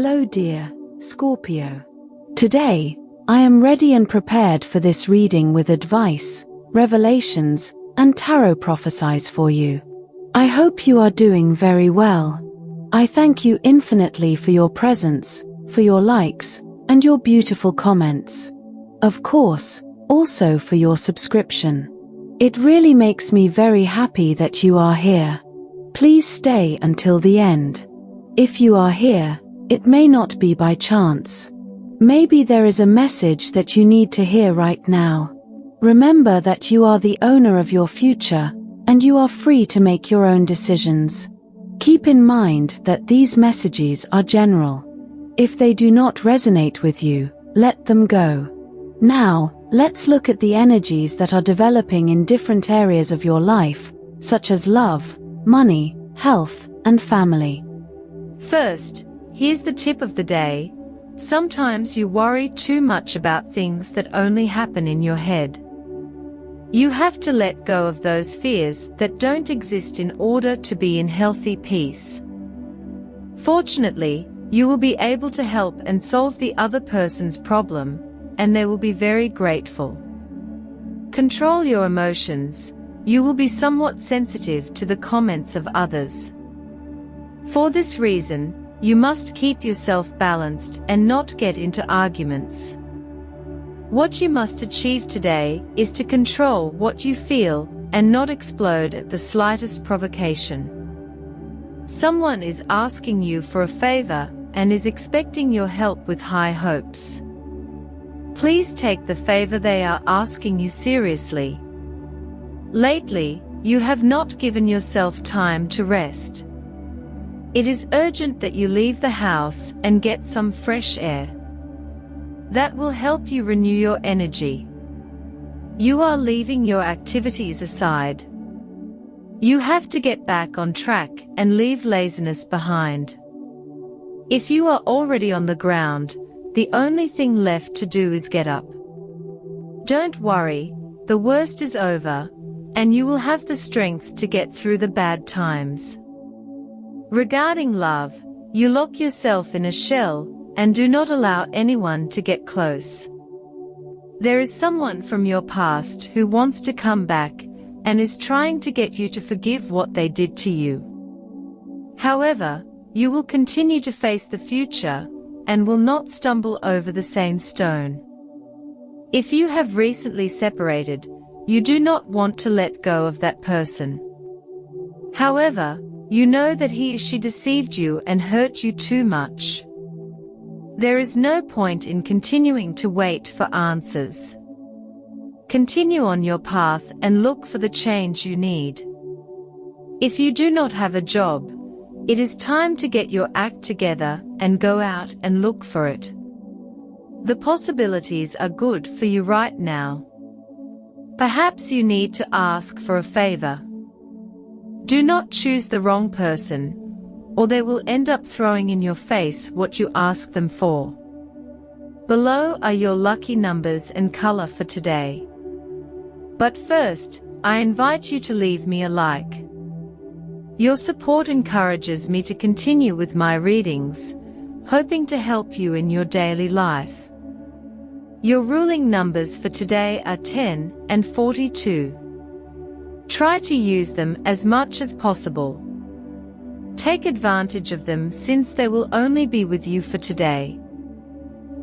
Hello dear Scorpio. Today, I am ready and prepared for this reading with advice, revelations, and tarot prophecies for you. I hope you are doing very well. I thank you infinitely for your presence, for your likes, and your beautiful comments. Of course, also for your subscription. It really makes me very happy that you are here. Please stay until the end. If you are here, it may not be by chance. Maybe there is a message that you need to hear right now. Remember that you are the owner of your future, and you are free to make your own decisions. Keep in mind that these messages are general. If they do not resonate with you, let them go. Now, let's look at the energies that are developing in different areas of your life, such as love, money, health, and family. First, here's the tip of the day. Sometimes you worry too much about things that only happen in your head. You have to let go of those fears that don't exist in order to be in healthy peace. Fortunately, you will be able to help and solve the other person's problem, and they will be very grateful. Control your emotions. You will be somewhat sensitive to the comments of others. For this reason, you must keep yourself balanced and not get into arguments. What you must achieve today is to control what you feel and not explode at the slightest provocation. Someone is asking you for a favor and is expecting your help with high hopes. Please take the favor they are asking you seriously. Lately, you have not given yourself time to rest. It is urgent that you leave the house and get some fresh air. That will help you renew your energy. You are leaving your activities aside. You have to get back on track and leave laziness behind. If you are already on the ground, the only thing left to do is get up. Don't worry, the worst is over, and you will have the strength to get through the bad times. Regarding love, you lock yourself in a shell and do not allow anyone to get close. There is someone from your past who wants to come back and is trying to get you to forgive what they did to you. However, you will continue to face the future and will not stumble over the same stone. If you have recently separated, you do not want to let go of that person. However, you know that he or she deceived you and hurt you too much. There is no point in continuing to wait for answers. Continue on your path and look for the change you need. If you do not have a job, it is time to get your act together and go out and look for it. The possibilities are good for you right now. Perhaps you need to ask for a favor. Do not choose the wrong person, or they will end up throwing in your face what you ask them for. Below are your lucky numbers and color for today. But first, I invite you to leave me a like. Your support encourages me to continue with my readings, hoping to help you in your daily life. Your ruling numbers for today are 10 and 42. Try to use them as much as possible. Take advantage of them since they will only be with you for today.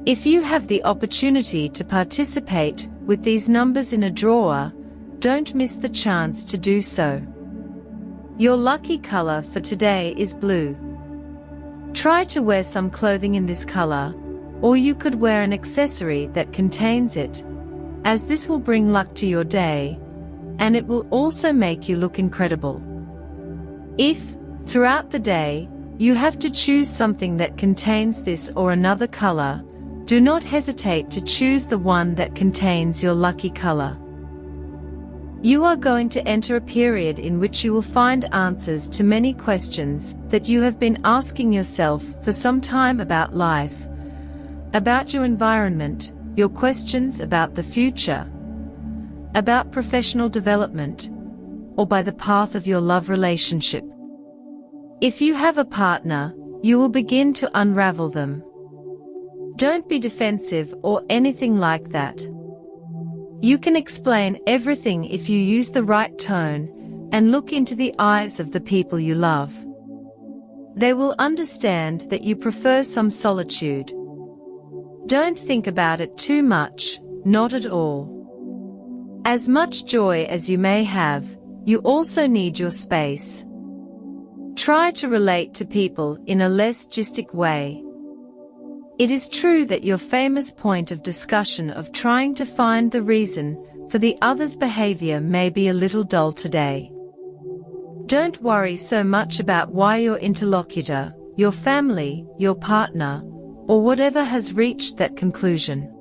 If you have the opportunity to participate with these numbers in a draw, don't miss the chance to do so. Your lucky color for today is blue. Try to wear some clothing in this color, or you could wear an accessory that contains it, as this will bring luck to your day, and it will also make you look incredible. If, throughout the day, you have to choose something that contains this or another color, do not hesitate to choose the one that contains your lucky color. You are going to enter a period in which you will find answers to many questions that you have been asking yourself for some time about life, about your environment, your questions about the future, about professional development, or by the path of your love relationship. If you have a partner, you will begin to unravel them. Don't be defensive or anything like that. You can explain everything if you use the right tone and look into the eyes of the people you love. They will understand that you prefer some solitude. Don't think about it too much, not at all. As much joy as you may have, you also need your space. Try to relate to people in a less gistic way. It is true that your famous point of discussion of trying to find the reason for the other's behavior may be a little dull today. Don't worry so much about why your interlocutor, your family, your partner, or whatever has reached that conclusion.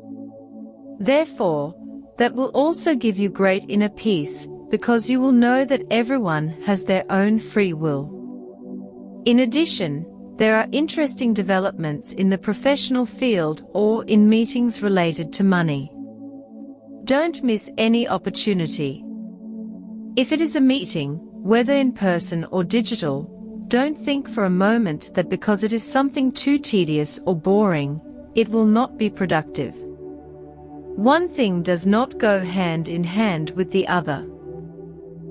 Therefore, that will also give you great inner peace, because you will know that everyone has their own free will. In addition, there are interesting developments in the professional field or in meetings related to money. Don't miss any opportunity. If it is a meeting, whether in person or digital, don't think for a moment that because it is something too tedious or boring, it will not be productive. One thing does not go hand in hand with the other.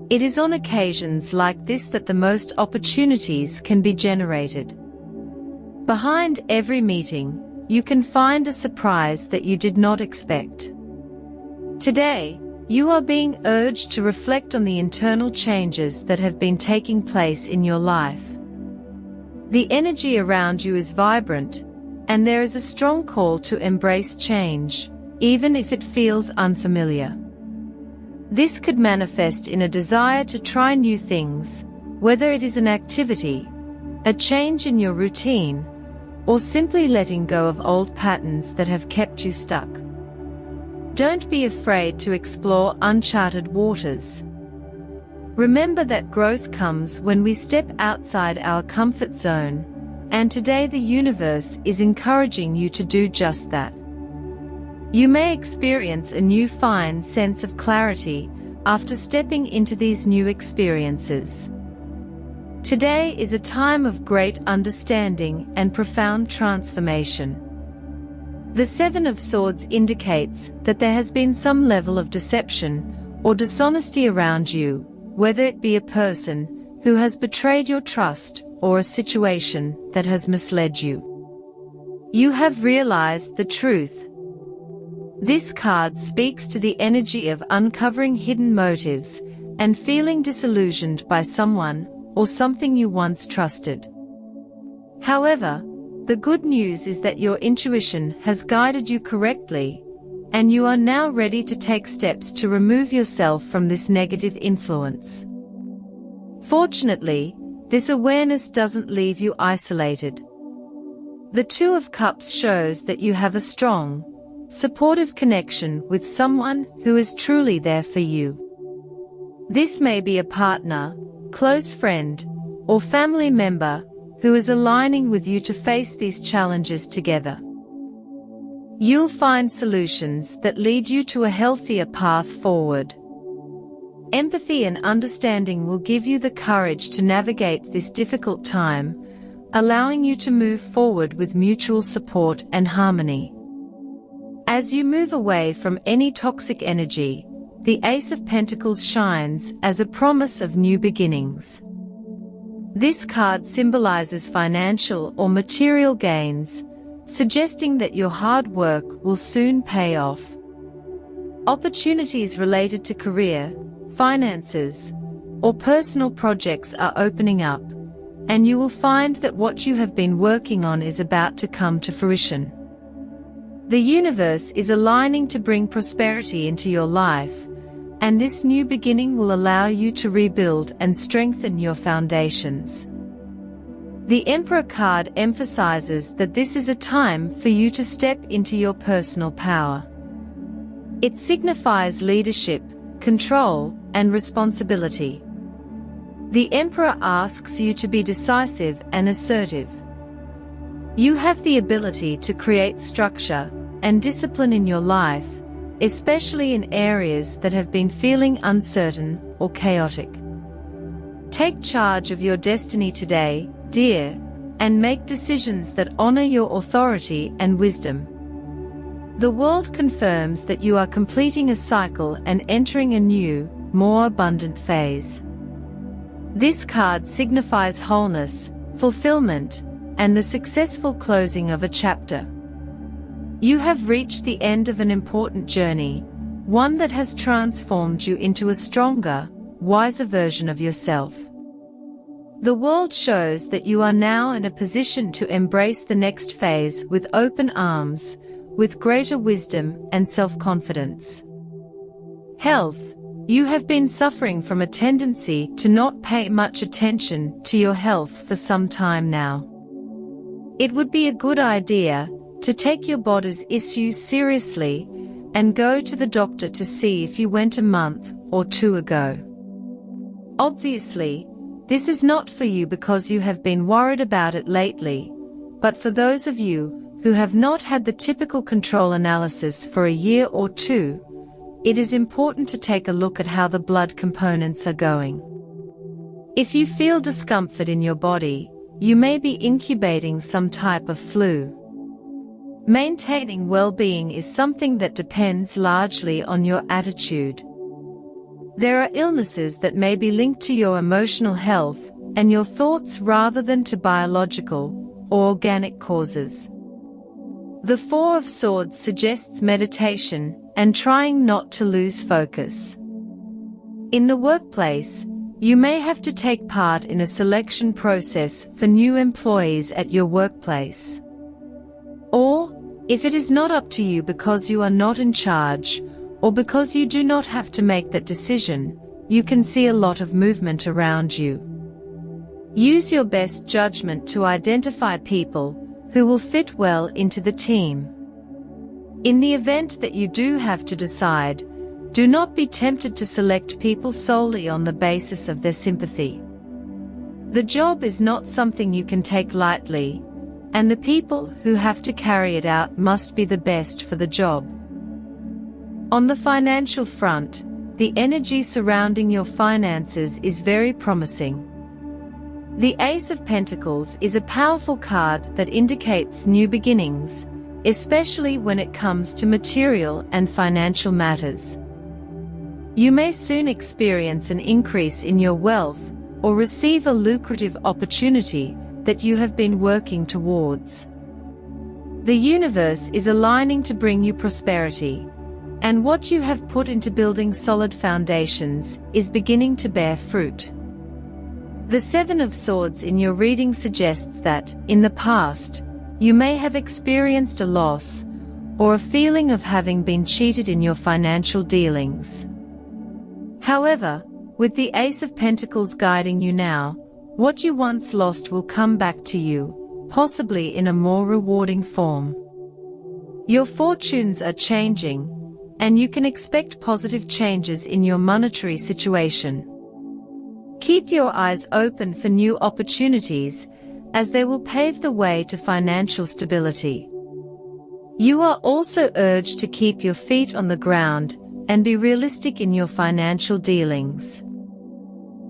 It is on occasions like this that the most opportunities can be generated. Behind every meeting, you can find a surprise that you did not expect. Today, you are being urged to reflect on the internal changes that have been taking place in your life. The energy around you is vibrant, and there is a strong call to embrace change, even if it feels unfamiliar. This could manifest in a desire to try new things, whether it is an activity, a change in your routine, or simply letting go of old patterns that have kept you stuck. Don't be afraid to explore uncharted waters. Remember that growth comes when we step outside our comfort zone, and today the universe is encouraging you to do just that. You may experience a new fine sense of clarity after stepping into these new experiences. Today is a time of great understanding and profound transformation. The Seven of Swords indicates that there has been some level of deception or dishonesty around you, whether it be a person who has betrayed your trust or a situation that has misled you. You have realized the truth. This card speaks to the energy of uncovering hidden motives and feeling disillusioned by someone or something you once trusted. However, the good news is that your intuition has guided you correctly, and you are now ready to take steps to remove yourself from this negative influence. Fortunately, this awareness doesn't leave you isolated. The Two of Cups shows that you have a strong, supportive connection with someone who is truly there for you. This may be a partner, close friend, or family member who is aligning with you to face these challenges together. You'll find solutions that lead you to a healthier path forward. Empathy and understanding will give you the courage to navigate this difficult time, allowing you to move forward with mutual support and harmony. As you move away from any toxic energy, the Ace of Pentacles shines as a promise of new beginnings. This card symbolizes financial or material gains, suggesting that your hard work will soon pay off. Opportunities related to career, finances, or personal projects are opening up, and you will find that what you have been working on is about to come to fruition. The universe is aligning to bring prosperity into your life, and this new beginning will allow you to rebuild and strengthen your foundations. The Emperor card emphasizes that this is a time for you to step into your personal power. It signifies leadership, control, and responsibility. The Emperor asks you to be decisive and assertive. You have the ability to create structure and discipline in your life, especially in areas that have been feeling uncertain or chaotic. Take charge of your destiny today, dear, and make decisions that honor your authority and wisdom. The world confirms that you are completing a cycle and entering a new, more abundant phase. This card signifies wholeness, fulfillment, and the successful closing of a chapter. You have reached the end of an important journey, one that has transformed you into a stronger, wiser version of yourself. The world shows that you are now in a position to embrace the next phase with open arms, with greater wisdom and self-confidence. Health. You have been suffering from a tendency to not pay much attention to your health for some time now. It would be a good idea to take your body's issues seriously and go to the doctor to see if you went a month or two ago. Obviously, this is not for you because you have been worried about it lately, but for those of you who have not had the typical control analysis for a year or two, it is important to take a look at how the blood components are going. If you feel discomfort in your body, you may be incubating some type of flu. Maintaining well-being is something that depends largely on your attitude. There are illnesses that may be linked to your emotional health and your thoughts rather than to biological or organic causes. The Four of Swords suggests meditation and trying not to lose focus. In the workplace, you may have to take part in a selection process for new employees at your workplace. Or, if it is not up to you because you are not in charge, or because you do not have to make that decision, you can see a lot of movement around you. Use your best judgment to identify people who will fit well into the team. In the event that you do have to decide, do not be tempted to select people solely on the basis of their sympathy. The job is not something you can take lightly, and the people who have to carry it out must be the best for the job. On the financial front, the energy surrounding your finances is very promising. The Ace of Pentacles is a powerful card that indicates new beginnings, especially when it comes to material and financial matters. You may soon experience an increase in your wealth or receive a lucrative opportunity that you have been working towards. The universe is aligning to bring you prosperity, and what you have put into building solid foundations is beginning to bear fruit. The Seven of Swords in your reading suggests that, in the past, you may have experienced a loss or a feeling of having been cheated in your financial dealings. However, with the Ace of Pentacles guiding you now, what you once lost will come back to you, possibly in a more rewarding form. Your fortunes are changing, and you can expect positive changes in your monetary situation. Keep your eyes open for new opportunities, as they will pave the way to financial stability. You are also urged to keep your feet on the ground and be realistic in your financial dealings.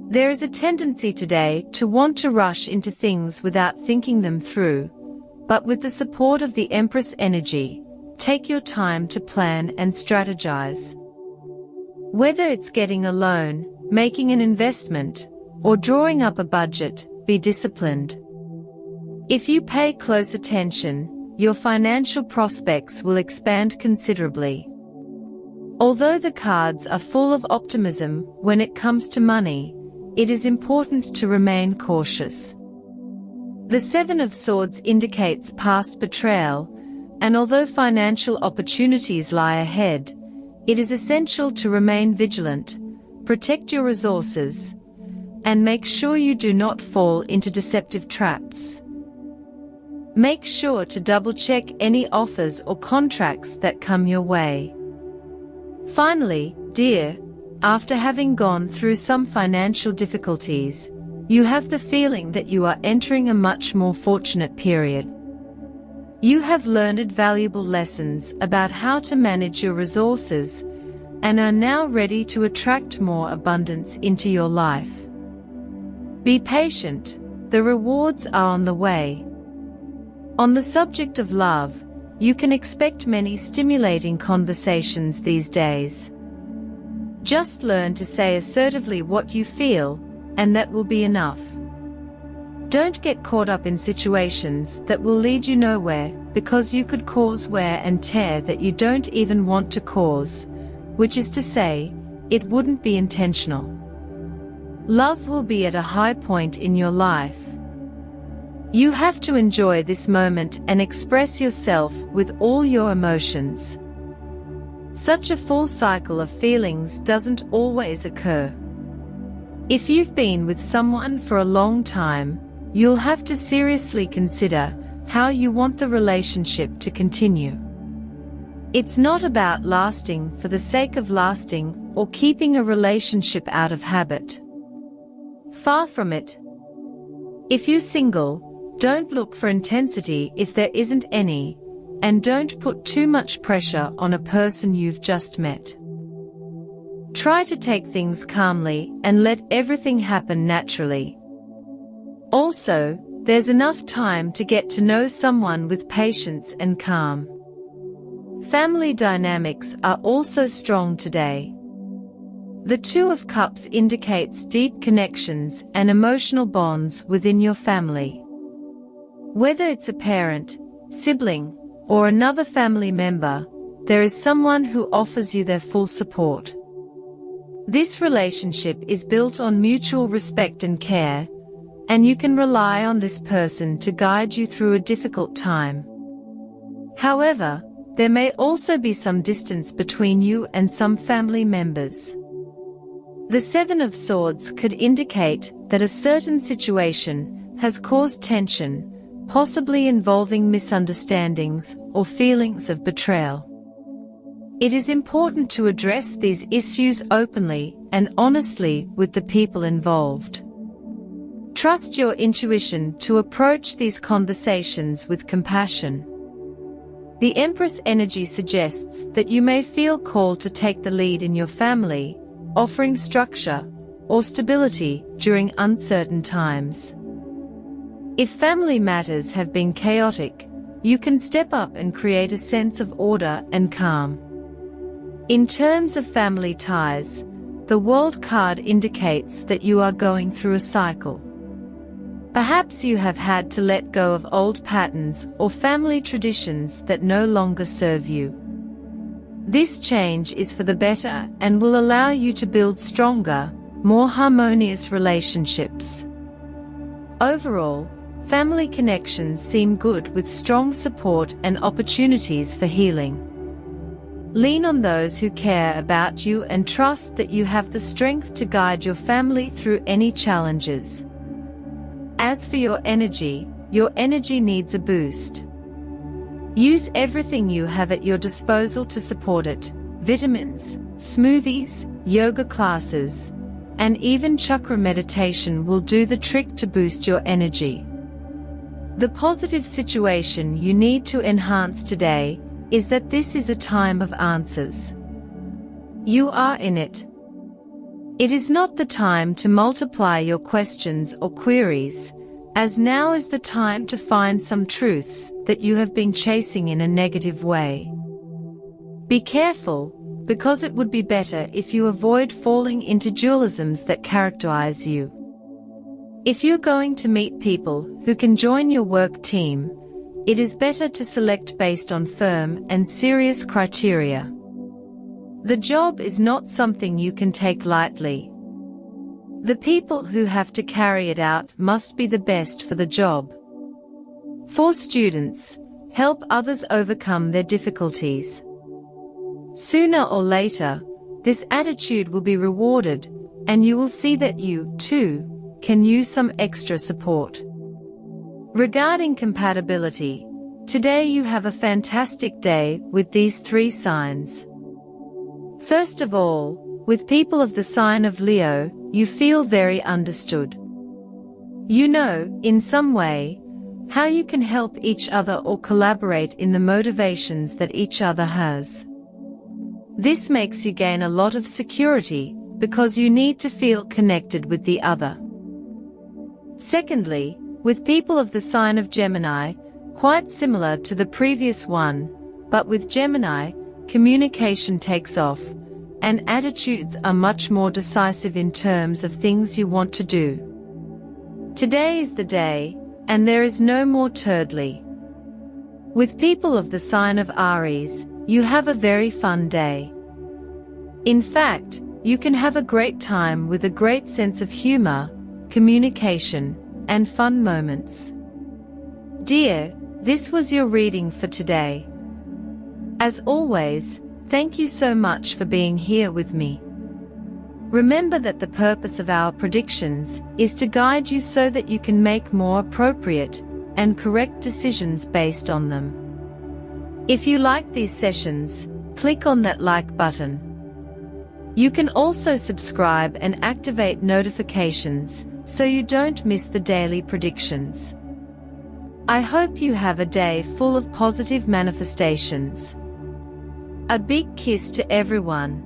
There is a tendency today to want to rush into things without thinking them through, but with the support of the Empress energy, take your time to plan and strategize. Whether it's getting a loan, making an investment, or drawing up a budget, be disciplined. If you pay close attention, your financial prospects will expand considerably. Although the cards are full of optimism when it comes to money, it is important to remain cautious. The Seven of Swords indicates past betrayal, and although financial opportunities lie ahead, it is essential to remain vigilant, protect your resources, and make sure you do not fall into deceptive traps. Make sure to double-check any offers or contracts that come your way. Finally, dear, after having gone through some financial difficulties, you have the feeling that you are entering a much more fortunate period. You have learned valuable lessons about how to manage your resources and are now ready to attract more abundance into your life. Be patient, the rewards are on the way. On the subject of love, you can expect many stimulating conversations these days. Just learn to say assertively what you feel, and that will be enough. Don't get caught up in situations that will lead you nowhere, because you could cause wear and tear that you don't even want to cause, which is to say, it wouldn't be intentional. Love will be at a high point in your life. You have to enjoy this moment and express yourself with all your emotions. Such a full cycle of feelings doesn't always occur. If you've been with someone for a long time, you'll have to seriously consider how you want the relationship to continue. It's not about lasting for the sake of lasting or keeping a relationship out of habit. Far from it. If you're single, don't look for intensity if there isn't any, and don't put too much pressure on a person you've just met. Try to take things calmly and let everything happen naturally. Also, there's enough time to get to know someone with patience and calm. Family dynamics are also strong today. The Two of Cups indicates deep connections and emotional bonds within your family. Whether it's a parent, sibling, or another family member, there is someone who offers you their full support. This relationship is built on mutual respect and care, and you can rely on this person to guide you through a difficult time. However, there may also be some distance between you and some family members. The Seven of Swords could indicate that a certain situation has caused tension, possibly involving misunderstandings or feelings of betrayal. It is important to address these issues openly and honestly with the people involved. Trust your intuition to approach these conversations with compassion. The Empress energy suggests that you may feel called to take the lead in your family, offering structure or stability during uncertain times. If family matters have been chaotic, you can step up and create a sense of order and calm. In terms of family ties, the World card indicates that you are going through a cycle. Perhaps you have had to let go of old patterns or family traditions that no longer serve you. This change is for the better and will allow you to build stronger, more harmonious relationships. Overall, family connections seem good with strong support and opportunities for healing. Lean on those who care about you and trust that you have the strength to guide your family through any challenges. As for your energy needs a boost. Use everything you have at your disposal to support it: vitamins, smoothies, yoga classes, and even chakra meditation will do the trick to boost your energy. The positive situation you need to enhance today is that this is a time of answers. You are in it. It is not the time to multiply your questions or queries, as now is the time to find some truths that you have been chasing in a negative way. Be careful, because it would be better if you avoid falling into dualisms that characterize you. If you're going to meet people who can join your work team, it is better to select based on firm and serious criteria. The job is not something you can take lightly. The people who have to carry it out must be the best for the job. For students, help others overcome their difficulties. Sooner or later, this attitude will be rewarded, and you will see that you, too, can use some extra support. Regarding compatibility, today you have a fantastic day with these three signs. First of all, with people of the sign of Leo, you feel very understood. You know, in some way, how you can help each other or collaborate in the motivations that each other has. This makes you gain a lot of security, because you need to feel connected with the other. Secondly, with people of the sign of Gemini, quite similar to the previous one, but with Gemini, communication takes off, and attitudes are much more decisive in terms of things you want to do. Today is the day, and there is no more turdly. With people of the sign of Aries, you have a very fun day. In fact, you can have a great time with a great sense of humor, communication, and fun moments. Dear, this was your reading for today. As always, thank you so much for being here with me. Remember that the purpose of our predictions is to guide you so that you can make more appropriate and correct decisions based on them. If you like these sessions, click on that like button. You can also subscribe and activate notifications so you don't miss the daily predictions. I hope you have a day full of positive manifestations. A big kiss to everyone.